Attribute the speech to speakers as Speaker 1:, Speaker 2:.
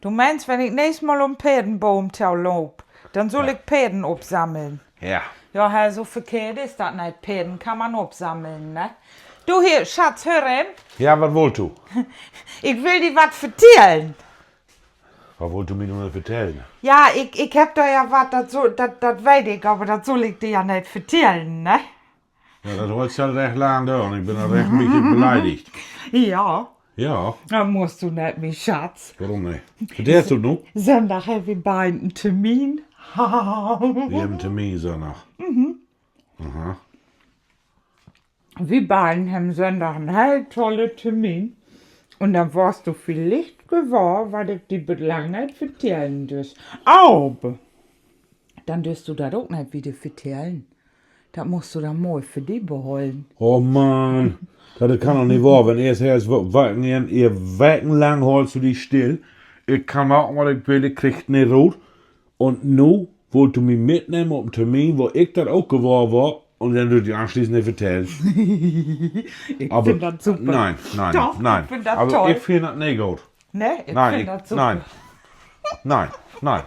Speaker 1: Du meinst, wenn ich nächstes Mal um Pferdenbaum lob, dann soll ich Pferden absammeln.
Speaker 2: Ja.
Speaker 1: Ja, Herr, so verkehrt ist das nicht. Pferden kann man absammeln, ne? Du hier, Schatz, hör ihm.
Speaker 2: Ja, was wollt du?
Speaker 1: Ich will dir was erzählen.
Speaker 2: Was wollt du mir nur erzählen?
Speaker 1: Ja, ich hab da ja was, das weiß ich, aber das soll ich dir ja nicht erzählen, ne?
Speaker 2: Ja, das holst ja recht lang da und ich bin da recht ein bisschen beleidigt.
Speaker 1: Ja,
Speaker 2: Ja,
Speaker 1: dann musst du nicht, mein Schatz.
Speaker 2: warum nicht? Erzählst du noch?
Speaker 1: Sonntag haben wir beiden einen Termin.
Speaker 2: Wir haben einen Termin Sonntag. Aha.
Speaker 1: Wir beiden haben Sonntag einen halt tollen Termin. Und dann warst du vielleicht gewahr, was ich dir bislang nicht erzählen dürst. Aber dann dürst du das auch nicht wieder erzählen. Das musst du dann mal für dich behalten.
Speaker 2: Oh Mann, das kann doch nicht wahr. Wenn ihr es her ist, ihr wochenlang holst du dich still. Ich kann machen, was ich will, ich krieg nicht rot. Und nu wollt du mich mitnehmen auf einen Termin, wo ich das auch gewahr war. Und dann würde ich anschließend nicht erzählen.
Speaker 1: Ich
Speaker 2: Aber
Speaker 1: finde das super.
Speaker 2: nein,
Speaker 1: Doch,
Speaker 2: nein.
Speaker 1: ich find das
Speaker 2: Aber
Speaker 1: toll.
Speaker 2: ich finde das nicht gut.
Speaker 1: Ne? Ich
Speaker 2: Nein,
Speaker 1: finde das super.
Speaker 2: nein. Nein, nein.